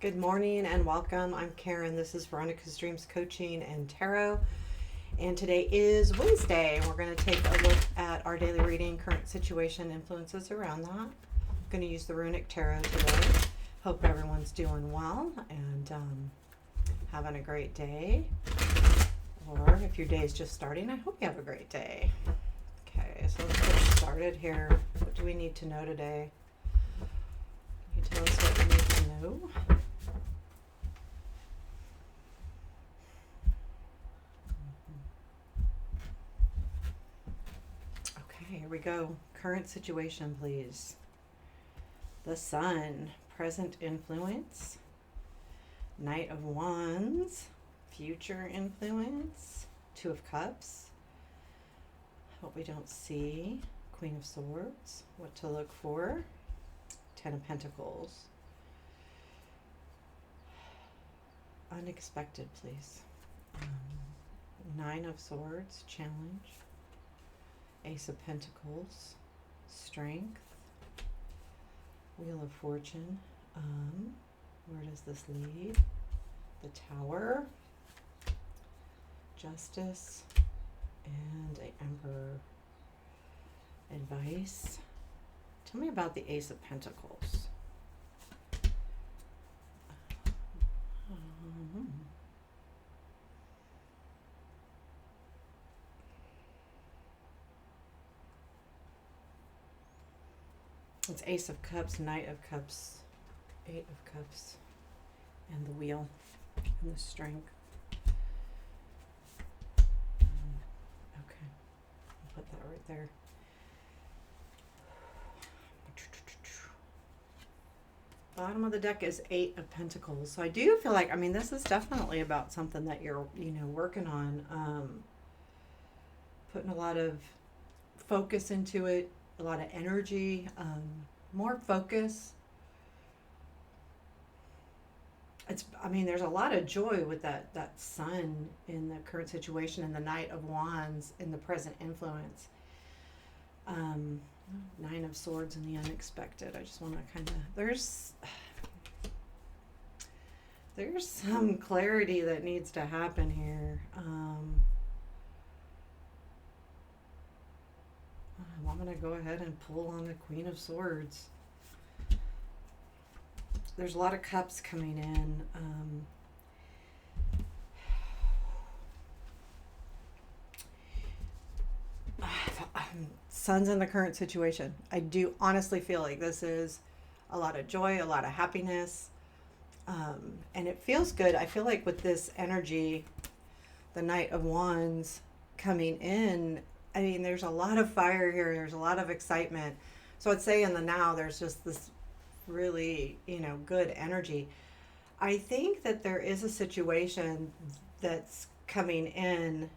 Good morning and welcome. I'm Karen. This is Veronica's Dreams Coaching and Tarot. And today is Wednesday, and we're going to take a look at our daily reading, current situation, influences around that. I'm going to use the Runic Tarot today. Hope everyone's doing well and having a great day. Or if your day is just starting, I hope you have a great day. Okay, so let's get started here. What do we need to know today? Can you tell us what we need to know? Okay, here we go. Current situation, please. The Sun, present influence. Knight of Wands, future influence. Two of Cups. Hope we don't see. Queen of Swords, what to look for. Ten of Pentacles. Unexpected, please. Nine of Swords, challenge. Ace of Pentacles, strength. Wheel of Fortune. Where does this lead? The Tower, Justice, and an Emperor. Advice. Tell me about the Ace of Pentacles. It's Ace of Cups, Knight of Cups, Eight of Cups, and the Wheel, and the Strength. Okay, I'll put that right there. Bottom of the deck is Eight of Pentacles. So I do feel like, this is definitely about something that you're, working on, putting a lot of focus into it, a lot of energy, more focus. There's a lot of joy with that Sun in the current situation and the Knight of Wands in the present influence. Nine of Swords and the unexpected. I just want to there's some clarity that needs to happen here. I'm going to go ahead and pull on the Queen of Swords. There's a lot of cups coming in. Sun's in the current situation. I do honestly feel like this is a lot of joy, a lot of happiness. And it feels good. I feel like with this energy, the Knight of Wands coming in, there's a lot of fire here. There's a lot of excitement. So I'd say in the now, there's just this really, good energy. I think that there is a situation that's coming in.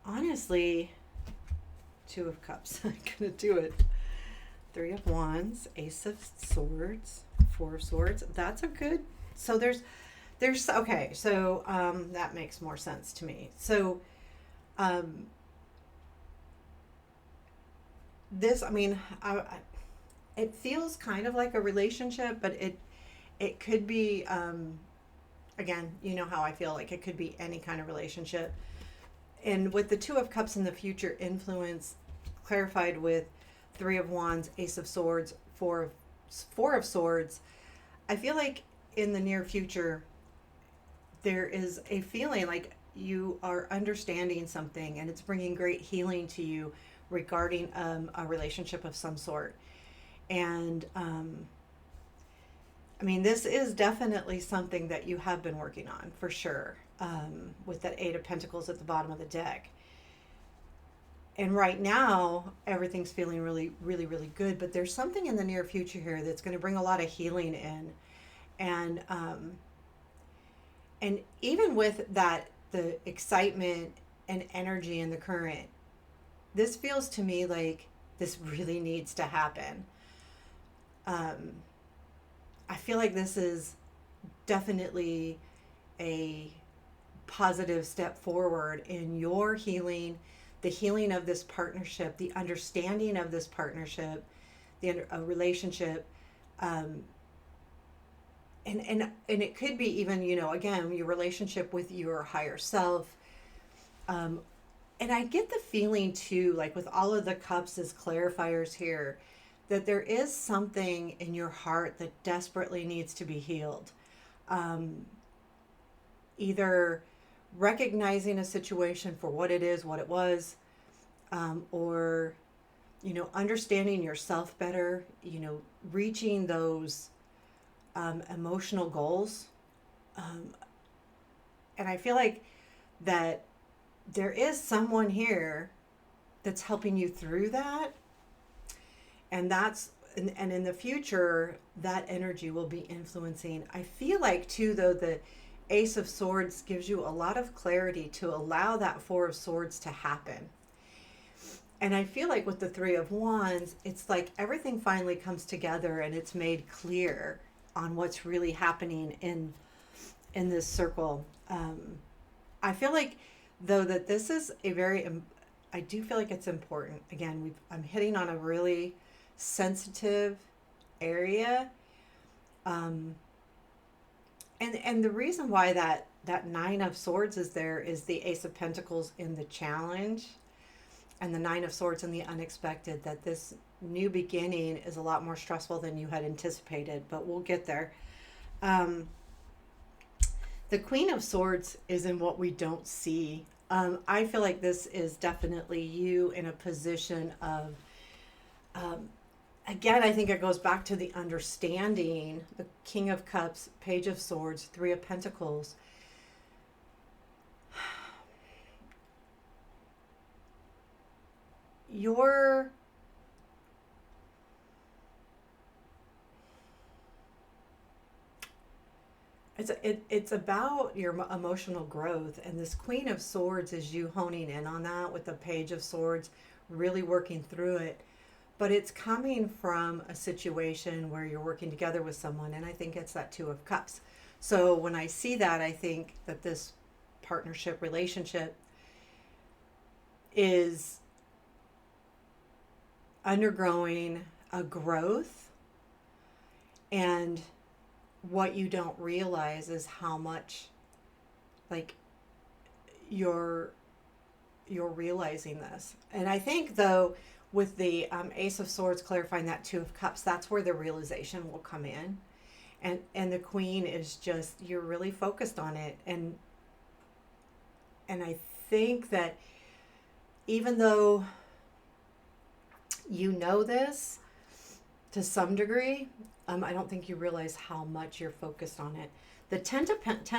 Honestly, Two of Cups. I'm going to do it. Three of Wands, Ace of Swords, Four of Swords. That's a good, so there's okay, so that makes more sense to me. So this, it feels kind of like a relationship, but it could be, again, you know how I feel like it could be any kind of relationship. And with the Two of Cups in the future influence clarified with Three of Wands, Ace of Swords, Four of Swords, I feel like in the near future there is a feeling like you are understanding something and it's bringing great healing to you regarding a relationship of some sort. And this is definitely something that you have been working on for sure, with that Eight of Pentacles at the bottom of the deck. And right now, everything's feeling really, really, really good. But there's something in the near future here that's going to bring a lot of healing in. And even with that, the excitement and energy in the current, this feels to me like this really needs to happen. I feel like this is definitely a positive step forward in your healing, the healing of this partnership, the understanding of this partnership, a relationship, um, and it could be even, again, your relationship with your higher self. Um, and I get the feeling too, like with all of the cups as clarifiers here, that there is something in your heart that desperately needs to be healed. Um, Either recognizing a situation for what it is, what it was, or, understanding yourself better, reaching those emotional goals. Um, and I feel like that there is someone here that's helping you through that. And in the future, that energy will be influencing. I feel like, too, though, the Ace of Swords gives you a lot of clarity to allow that Four of Swords to happen. And I feel like with the Three of Wands, it's like everything finally comes together and it's made clear on what's really happening in this circle. I feel like, though, that this is I do feel like it's important. Again, I'm hitting on a really sensitive area. Um, and the reason why that Nine of Swords is there is the Ace of Pentacles in the challenge and the Nine of Swords in the unexpected, that this new beginning is a lot more stressful than you had anticipated, but we'll get there. Um, the Queen of Swords is in what we don't see. I feel like this is definitely you in a position of, again, I think it goes back to the understanding, the King of Cups, Page of Swords, Three of Pentacles. Your it's about your emotional growth, and this Queen of Swords is you honing in on that with the Page of Swords, really working through it. But it's coming from a situation where you're working together with someone, and I think it's that Two of Cups. So when I see that, I think that this partnership relationship is undergoing a growth, and what you don't realize is how much, like, you're realizing this. And I think, though, with the Ace of Swords clarifying that Two of Cups, that's where the realization will come in. And the Queen is just, you're really focused on it. And I think that even though you know this to some degree, I don't think you realize how much you're focused on it. The Ten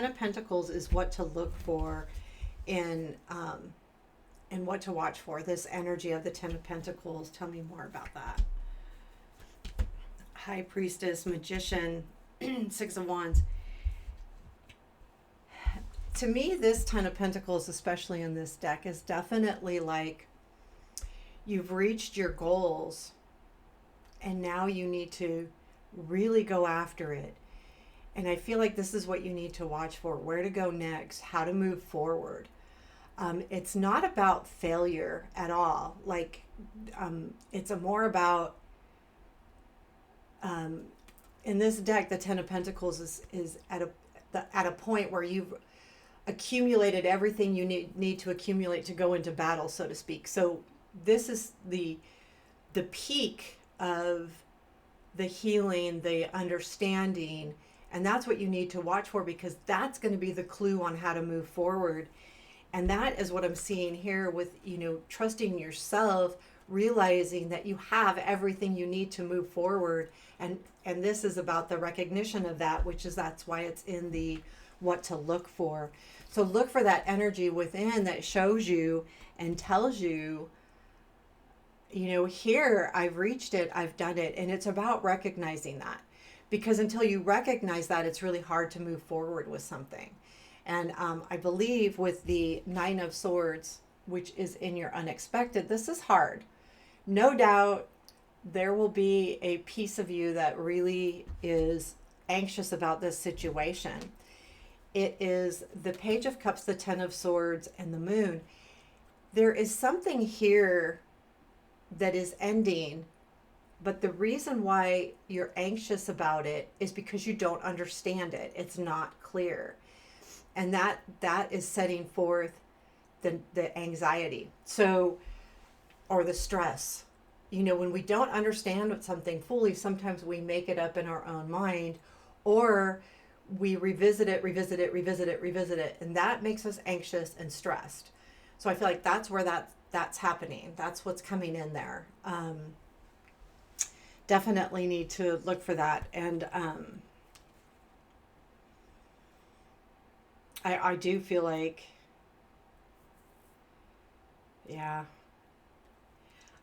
of Pentacles is what to look for in and what to watch for. This energy of the Ten of Pentacles. Tell me more about that. High Priestess, Magician, Six of Wands. To me, this Ten of Pentacles, especially in this deck, is definitely like you've reached your goals and now you need to really go after it. And I feel like this is what you need to watch for: where to go next, how to move forward. It's not about failure at all. Like, it's more about, in this deck, the Ten of Pentacles is at a point where you've accumulated everything you need to accumulate to go into battle, so to speak. So this is the peak of the healing, the understanding, and that's what you need to watch for, because that's going to be the clue on how to move forward. And that is what I'm seeing here with, trusting yourself, realizing that you have everything you need to move forward. And this is about the recognition of that, that's why it's in the what to look for. So look for that energy within that shows you and tells you, here, I've reached it, I've done it. And it's about recognizing that, because until you recognize that, it's really hard to move forward with something. And I believe with the Nine of Swords, which is in your unexpected, this is hard. No doubt there will be a piece of you that really is anxious about this situation. It is the Page of Cups, the Ten of Swords, and the Moon. There is something here that is ending, But the reason why you're anxious about it is because you don't understand it. It's not clear. And that is setting forth the anxiety. So, or the stress. You know, when we don't understand something fully, sometimes we make it up in our own mind, or we revisit it, and that makes us anxious and stressed. So I feel like that's where that's happening. That's what's coming in there. Definitely need to look for that. And I do feel like, yeah,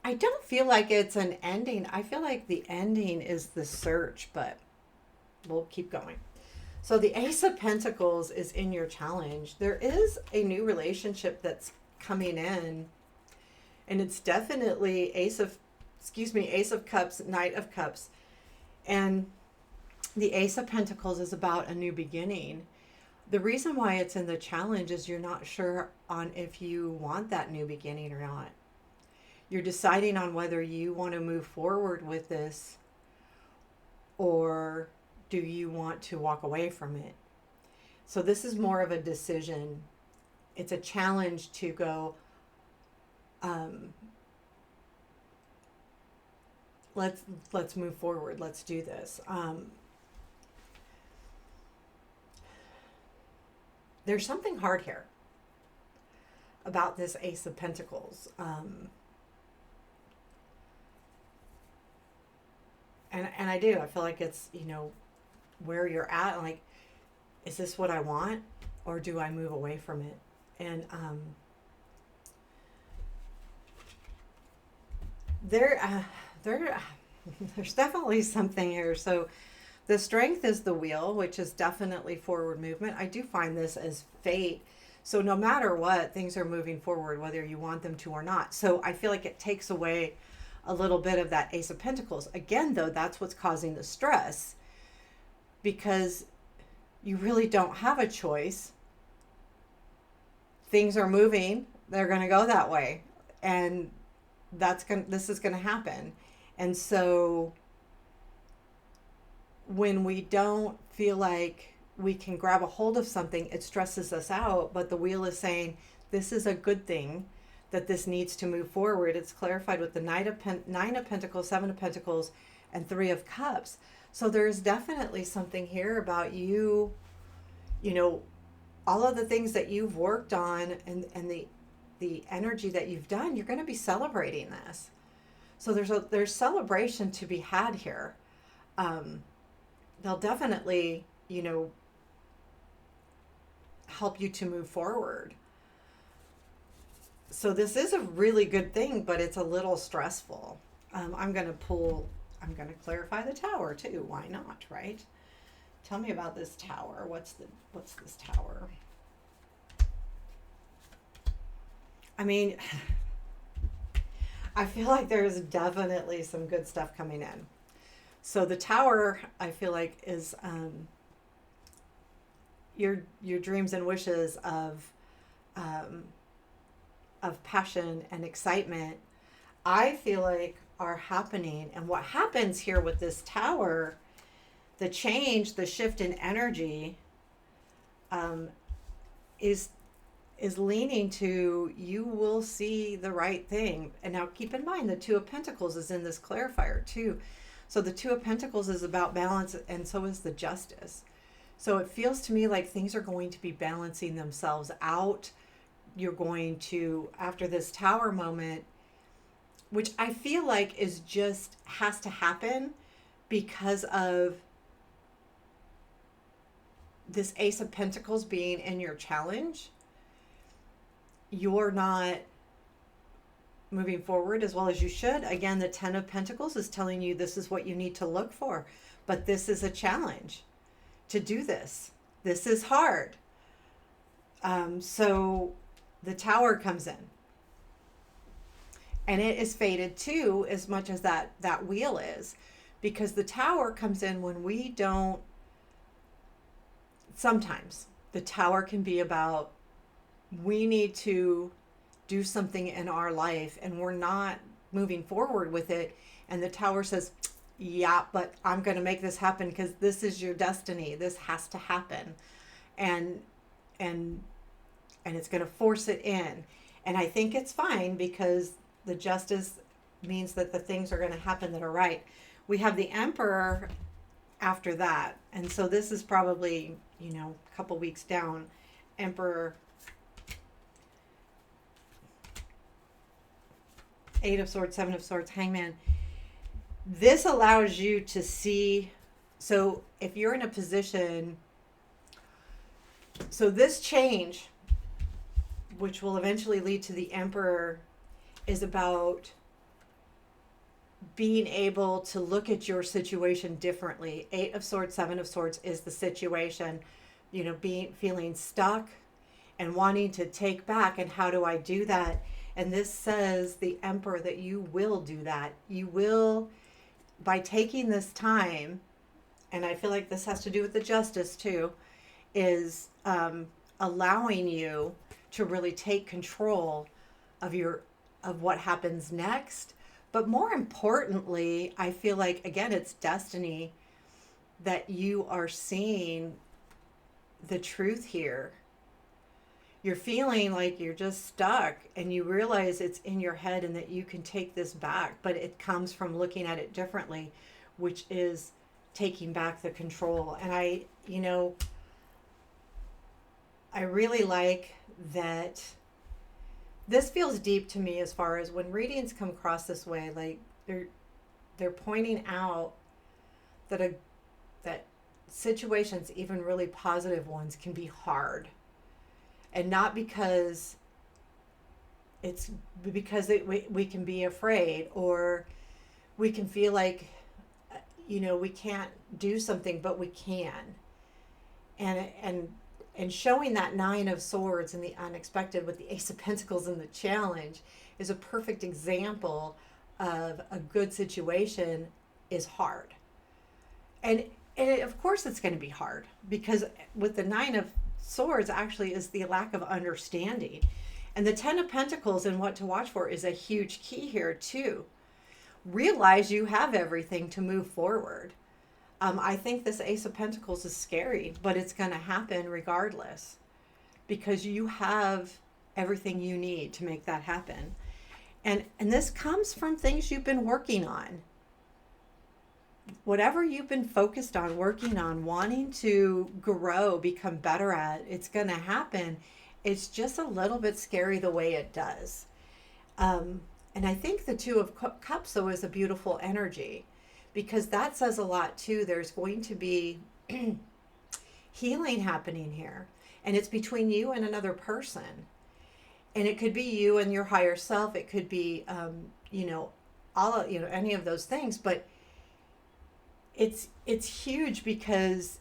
I don't feel like it's an ending. I feel like the ending is the search, but we'll keep going. So the Ace of Pentacles is in your challenge. There is a new relationship that's coming in, and it's definitely Ace of Cups, Knight of Cups. And the Ace of Pentacles is about a new beginning. The reason why it's in the challenge is you're not sure on if you want that new beginning or not. You're deciding on whether you want to move forward with this, or do you want to walk away from it? So this is more of a decision. It's a challenge to go, let's move forward. Let's do this. There's something hard here about this Ace of Pentacles. And I do. I feel like it's, where you're at. Like, is this what I want? Or do I move away from it? And there's definitely something here. So the Strength is the wheel, which is definitely forward movement. I do find this as fate. So no matter what, things are moving forward, whether you want them to or not. So I feel like it takes away a little bit of that Ace of Pentacles. Again, though, that's what's causing the stress, because you really don't have a choice. Things are moving. They're going to go that way. And this is going to happen. And so when we don't feel like we can grab a hold of something, it stresses us out. But the wheel is saying this is a good thing, that this needs to move forward. It's clarified with the Nine of Pentacles, Seven of Pentacles, and Three of Cups. So there's definitely something here about you, all of the things that you've worked on, and the energy that you've done. You're going to be celebrating this. So there's celebration to be had here. They'll definitely, help you to move forward. So this is a really good thing, but it's a little stressful. I'm going to clarify the Tower too. Why not, right? Tell me about this Tower. What's this Tower? I mean, I feel like there's definitely some good stuff coming in. So the Tower, I feel like, is your dreams and wishes of passion and excitement, I feel like are happening. And what happens here with this Tower, the change, the shift in energy, is leaning to, you will see the right thing. And now keep in mind, the Two of Pentacles is in this clarifier too. So the Two of Pentacles is about balance, and so is the Justice. So it feels to me like things are going to be balancing themselves out. You're going to, after this Tower moment, which I feel like is just has to happen because of this Ace of Pentacles being in your challenge. You're not moving forward as well as you should. Again, the Ten of Pentacles is telling you this is what you need to look for. But this is a challenge to do this. This is hard. So the Tower comes in. And it is fated too, as much as that wheel is. Because the Tower comes in when we don't... Sometimes the Tower can be about, we need to do something in our life and we're not moving forward with it. And the Tower says, yeah, but I'm going to make this happen because this is your destiny. This has to happen. And, and, and it's going to force it in. And I think it's fine because the justice means that the things are going to happen that are right. We have the Emperor after that. And so this is probably, a couple weeks down. Emperor, Eight of Swords, Seven of Swords, Hangman. This allows you to see. So if you're in a position, so this change, which will eventually lead to the Emperor, is about being able to look at your situation differently. Eight of Swords, Seven of Swords is the situation, feeling stuck and wanting to take back. And how do I do that? And this says, the Emperor, that you will do that. You will, by taking this time, and I feel like this has to do with the justice too, is allowing you to really take control of what happens next. But more importantly, I feel like, again, it's destiny that you are seeing the truth here. You're feeling like you're just stuck and you realize it's in your head and that you can take this back, but it comes from looking at it differently, which is taking back the control. And I really like that. This feels deep to me as far as when readings come across this way, like they're pointing out that that situations, even really positive ones, can be hard. And not because we can be afraid, or we can feel like we can't do something, but we can. And showing that Nine of Swords and the unexpected with the Ace of Pentacles and the challenge is a perfect example of a good situation is hard. And of course it's going to be hard, because with the Nine of Swords actually is the lack of understanding. And the Ten of Pentacles and what to watch for is a huge key here too. Realize you have everything to move forward. I think this Ace of Pentacles is scary, but it's going to happen regardless, because you have everything you need to make that happen. And this comes from things you've been working on. Whatever you've been focused on, working on, wanting to grow, become better at, it's going to happen. It's just a little bit scary the way it does. And I think the Two of Cups, though, is a beautiful energy, because that says a lot too. There's going to be healing happening here, and it's between you and another person. And it could be you and your higher self. It could be, any of those things. But it's huge because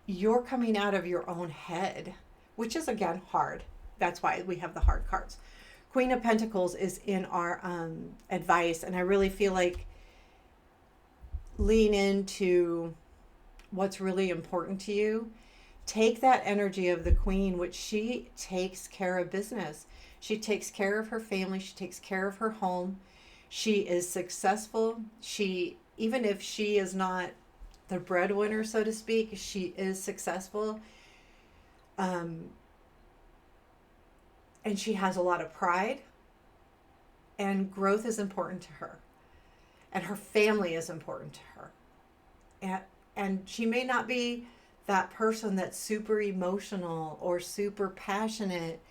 you're coming out of your own head, which is, again, hard. That's why we have the hard cards. Queen of Pentacles is in our advice, and I really feel like lean into what's really important to you. Take that energy of the Queen, which she takes care of business. She takes care of her family. She takes care of her home. She is successful. Even if she is not the breadwinner, so to speak, she is successful. And she has a lot of pride. And growth is important to her. And her family is important to her. And she may not be that person that's super emotional or super passionate,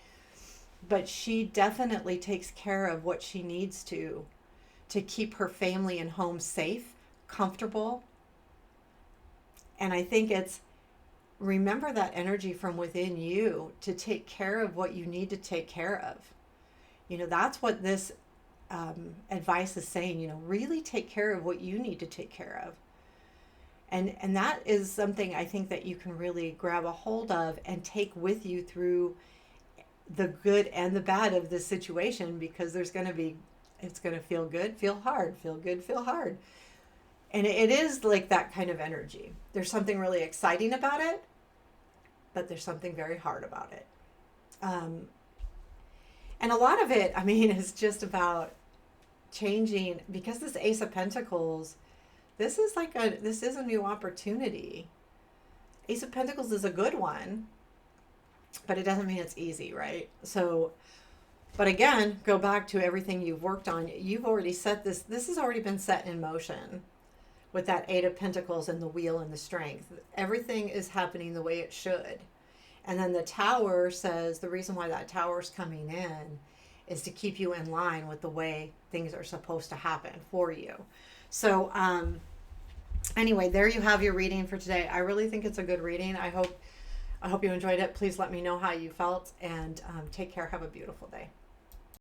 but she definitely takes care of what she needs to keep her family and home safe, comfortable. And I think it's, remember that energy from within you to take care of what you need to take care of. That's what this advice is saying. Really take care of what you need to take care of. And that is something I think that you can really grab a hold of and take with you through the good and the bad of this situation, because it's going to feel good, feel hard, feel good, feel hard. And it is like that kind of energy. There's something really exciting about it, but there's something very hard about it. And a lot of it, is just about changing, because this Ace of Pentacles, this is a new opportunity. Ace of Pentacles is a good one, but it doesn't mean it's easy, right? So, but again, go back to everything you've worked on. You've already set this has already been set in motion with that Eight of Pentacles and the Wheel and the Strength. Everything is happening the way it should. And then the Tower says the reason why that Tower's coming in is to keep you in line with the way things are supposed to happen for you. So, anyway, there you have your reading for today. I really think it's a good reading. I hope you enjoyed it. Please let me know how you felt, and take care. Have a beautiful day.